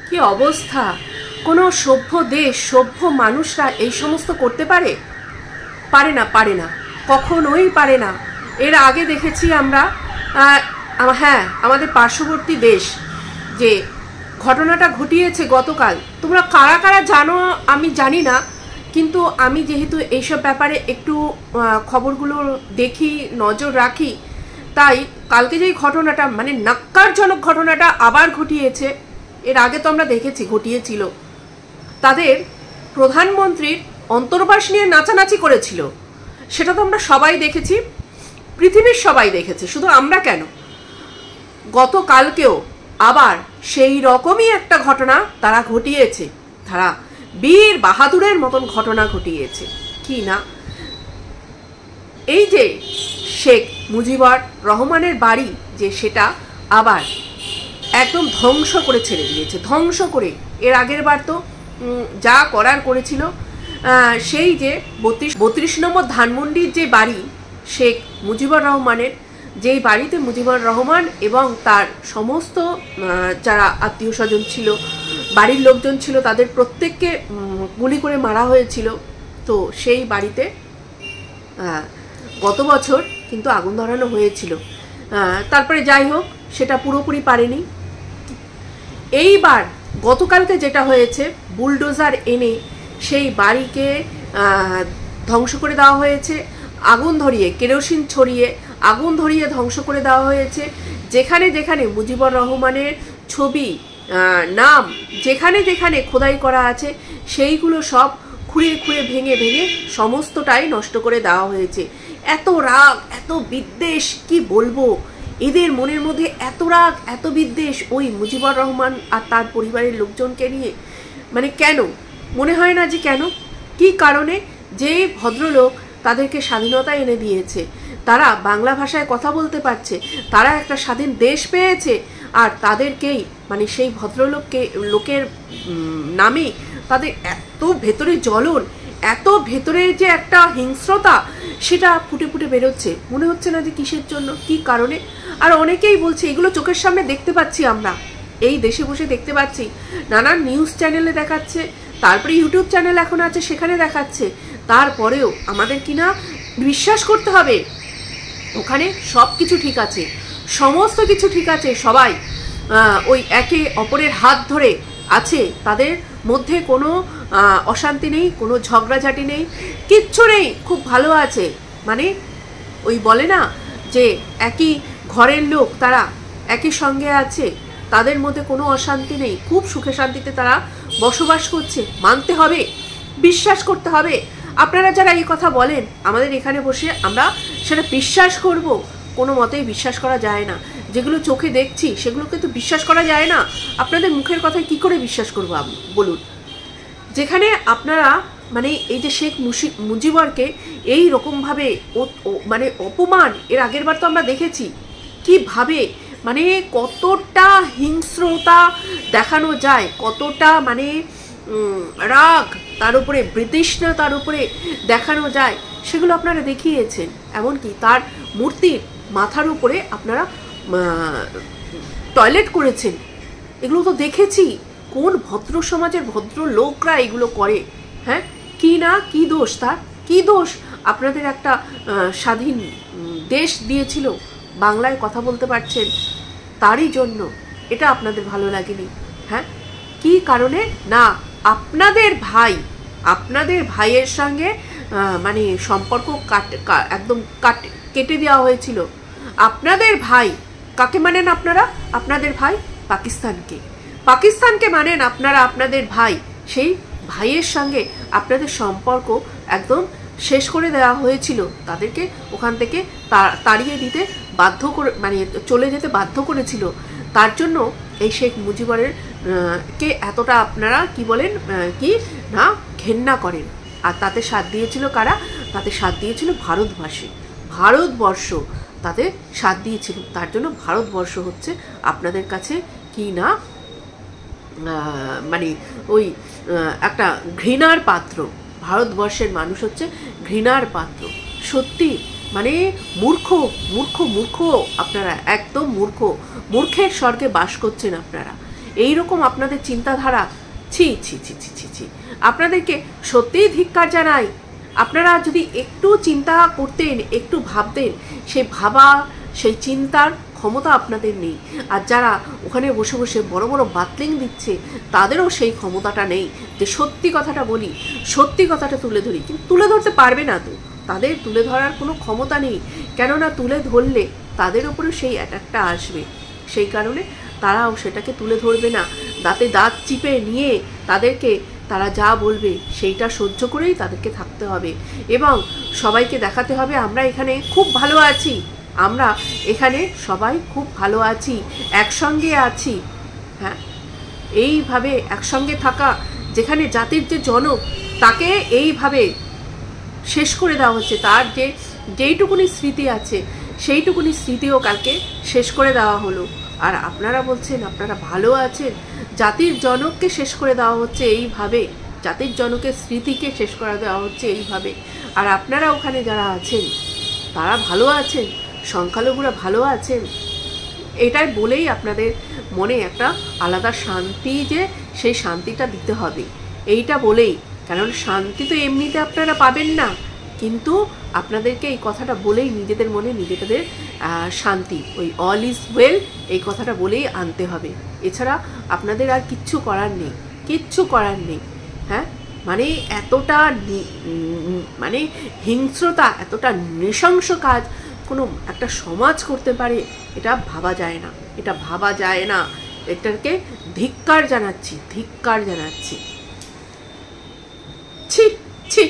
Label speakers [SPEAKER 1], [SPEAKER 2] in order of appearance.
[SPEAKER 1] কি অবস্থা! কোনো সভ্য দেশ, সভ্য মানুষরা এই সমস্ত করতে পারে? পারে না, পারে না, কখনোই পারে না। এর আগে দেখেছি আমরা, হ্যাঁ, আমাদের পার্শ্ববর্তী দেশ যে ঘটনাটা ঘটিয়েছে গতকাল, তোমরা কারা কারা জানো আমি জানি না, কিন্তু আমি যেহেতু এইসব ব্যাপারে একটু খবরগুলো দেখি, নজর রাখি, তাই কালকে যেই ঘটনাটা, মানে ন্যক্কারজনক ঘটনাটা আবার ঘটিয়েছে। এর আগে তো আমরা দেখেছি ঘটিয়েছিল, তাদের প্রধানমন্ত্রীর অন্তর্বাস নিয়ে নাচানাচি করেছিল, সেটা তো আমরা সবাই দেখেছি, পৃথিবীর সবাই দেখেছে, শুধু আমরা কেন। গতকালকেও আবার সেই রকমই একটা ঘটনা তারা ঘটিয়েছে, তারা বীর বাহাদুরের মতন ঘটনা ঘটিয়েছে। কি না, এই যে শেখ মুজিবুর রহমানের বাড়ি, যে সেটা আবার একদম ধ্বংস করে ছেড়ে দিয়েছে, ধ্বংস করে। এর আগের বার তো যা করার করেছিল, সেই যে 32 নম্বর ধানমন্ডির যে বাড়ি শেখ মুজিবুর রহমানের, যেই বাড়িতে মুজিবুর রহমান এবং তার সমস্ত যারা আত্মীয় স্বজন ছিল, বাড়ির লোকজন ছিল, তাদের প্রত্যেককে গুলি করে মারা হয়েছিল। তো সেই বাড়িতে গত বছর কিন্তু আগুন ধরানো হয়েছিল, তারপরে যাই হোক সেটা পুরোপুরি পারেনি। এইবার গতকালকে যেটা হয়েছে, বুলডোজার এনে সেই বাড়িকে ধ্বংস করে দেওয়া হয়েছে, আগুন ধরিয়ে, কেরোসিন ছড়িয়ে আগুন ধরিয়ে ধ্বংস করে দেওয়া হয়েছে। যেখানে যেখানে মুজিবুর রহমানের ছবি, নাম যেখানে যেখানে খোদাই করা আছে, সেইগুলো সব খুঁড়ে খুঁড়ে ভেঙে ভেঙে সমস্তটাই নষ্ট করে দেওয়া হয়েছে। এত রাগ, এত বিদ্বেষ, কি বলবো, এদের মনের মধ্যে এত রাগ, এত বিদ্বেষ ওই মুজিবুর রহমান আর তার পরিবারের লোকজনকে নিয়ে। মানে কেন মনে হয় না যে কেন, কি কারণে? যে ভদ্রলোক তাদেরকে স্বাধীনতা এনে দিয়েছে, তারা বাংলা ভাষায় কথা বলতে পারছে, তারা একটা স্বাধীন দেশ পেয়েছে, আর তাদেরকেই, মানে সেই ভদ্রলোককে, লোকের নামে তাদের এত ভেতরে জ্বলন, এত ভেতরে যে একটা হিংস্রতা, সেটা ফুটে ফুটে বেরোচ্ছে। মনে হচ্ছে না যে কিসের জন্য, কি কারণে। আর অনেকেই বলছে, এগুলো চোখের সামনে দেখতে পাচ্ছি, আমরা এই দেশে বসে দেখতে পাচ্ছি, নানান নিউজ চ্যানেলে দেখাচ্ছে, তারপরে ইউটিউব চ্যানেল এখন আছে সেখানে দেখাচ্ছে। তারপরেও আমাদের কিনা বিশ্বাস করতে হবে ওখানে সব কিছু ঠিক আছে, সমস্ত কিছু ঠিক আছে, সবাই ওই একে অপরের হাত ধরে আছে, তাদের মধ্যে কোনো অশান্তি নেই, কোনো ঝগড়াঝাটি নেই, কিচ্ছু নেই, খুব ভালো আছে। মানে ওই বলে না যে একই ঘরের লোক, তারা একই সঙ্গে আছে, তাদের মধ্যে কোনো অশান্তি নেই, খুব সুখে শান্তিতে তারা বসবাস করছে। মানতে হবে, বিশ্বাস করতে হবে। আপনারা যারা এই কথা বলেন আমাদের এখানে বসে, আমরা সেটা বিশ্বাস করব? কোনো মতেই বিশ্বাস করা যায় না। যেগুলো চোখে দেখছি সেগুলো কিন্তু বিশ্বাস করা যায় না। আপনাদের মুখের কথায় কি করে বিশ্বাস করবো বলুন? যেখানে আপনারা মানে এই যে শেখ মুজিবুরকে এই রকমভাবে মানে অপমান, এর আগের বার তো আমরা দেখেছি কিভাবে, মানে কতটা হিংস্রতা দেখানো যায়, কতটা মানে রাগ তার উপরে, ব্রিটিশরা তার উপরে দেখানো যায়, সেগুলো আপনারা দেখিয়েছেন। এমনকি তার মূর্তির মাথার উপরে আপনারা টয়লেট করেছেন, এগুলো তো দেখেছি। কোন ভদ্র সমাজের ভদ্র লোকরা এগুলো করে? হ্যাঁ, কি না, কি দোষ তার, কি দোষ? আপনাদের একটা স্বাধীন দেশ দিয়েছিল, বাংলায় কথা বলতে পারছেন, তারই জন্য এটা আপনাদের ভালো লাগেনি? হ্যাঁ, কি কারণে? না, আপনাদের ভাইয়ের সঙ্গে মানে সম্পর্ক একদম কেটে দেওয়া হয়েছিল। আপনাদের ভাই কাকে মানেন আপনারা? আপনাদের ভাই পাকিস্তানকে মানেন আপনারা। আপনাদের ভাই, সেই ভাইয়ের সঙ্গে আপনাদের সম্পর্ক একদম শেষ করে দেওয়া হয়েছিল, তাদেরকে ওখান থেকে তাড়িয়ে দিতে বাধ্য করে, মানে চলে যেতে বাধ্য করেছিল। তার জন্য এই শেখ মুজিবুরের কে এতটা আপনারা কি বলেন, কি না ঘেন্না করেন। আর তাতে সাথ দিয়েছিল কারা? তাতে সাথ দিয়েছিল ভারতবর্ষ তাতে সাথ দিয়েছিল। তার জন্য ভারতবর্ষ হচ্ছে আপনাদের কাছে কি না, মানে ওই একটা ঘৃণার পাত্র। ভারতবর্ষের মানুষ হচ্ছে ঘৃণার পাত্র। সত্যি মানে মূর্খ আপনারা, একদম মূর্খের স্বর্গে বাস করছেন আপনারা। এই রকম আপনাদের চিন্তাধারা, ছি ছি ছি ছি ছি ছি, আপনাদেরকে সত্যিই ধিক্কার জানাই। আপনারা যদি একটু চিন্তা করতেন, একটু ভাবতেন, সেই ভাবা সেই চিন্তার ক্ষমতা আপনাদের নেই। আর যারা ওখানে বসে বসে বড় বড় বাতলিং দিচ্ছে, তাদেরও সেই ক্ষমতাটা নেই যে সত্যি কথাটা বলি, সত্যি কথাটা তুলে ধরি। কিন্তু তুলে ধরতে পারবে না তো, তাদের তুলে ধরার কোনো ক্ষমতা নেই, কেননা তুলে ধরলে তাদের উপরে সেই অ্যাটাকটা আসবে। সেই কারণে তারাও সেটাকে তুলে ধরবে না, দাঁতে দাঁত চিপে নিয়ে তাদেরকে তারা যা বলবে সেইটা সহ্য করেই তাদেরকে থাকতে হবে এবং সবাইকে দেখাতে হবে আমরা এখানে খুব ভালো আছি, আমরা এখানে সবাই খুব ভালো আছি, একসঙ্গে আছি। হ্যাঁ, এইভাবে একসঙ্গে থাকা, যেখানে জাতির যে জনক তাকে এইভাবে শেষ করে দেওয়া হচ্ছে, তার যেইটুকুনি স্মৃতি আছে সেইটুকুনি স্মৃতিও কালকে শেষ করে দেওয়া হলো। আর আপনারা বলছেন আপনারা ভালো আছেন, জাতির জনককে শেষ করে দেওয়া হচ্ছে এইভাবে, জাতির জনকের স্মৃতিকে শেষ করে দেওয়া হচ্ছে এইভাবে। আর আপনারা ওখানে যারা আছেন তারা ভালো আছেন, সংখ্যালঘুরা ভালো আছেন, এটাই বলেই আপনাদের মনে একটা আলাদা শান্তি, যে সেই শান্তিটা দিতে হবে এইটা বলেই। কারণ শান্তি তো এমনিতে আপনারা পাবেন না, কিন্তু আপনাদেরকে এই কথাটা বলেই নিজেদের মনে নিজেদের শান্তি, ওই অল ইজ ওয়েল এই কথাটা বলেই আনতে হবে। এছাড়া আপনাদের আর কিচ্ছু করার নেই, কিচ্ছু করার নেই। হ্যাঁ, মানে এতটা মানে হিংস্রতা, এতটা নৃশংস কাজ কোনো একটা সমাজ করতে পারে, এটা ভাবা যায় না, এটা ভাবা যায় না। এটাকে ধিক্কার জানাচ্ছি, ধিক্কার জানাচ্ছি। ছি ছি।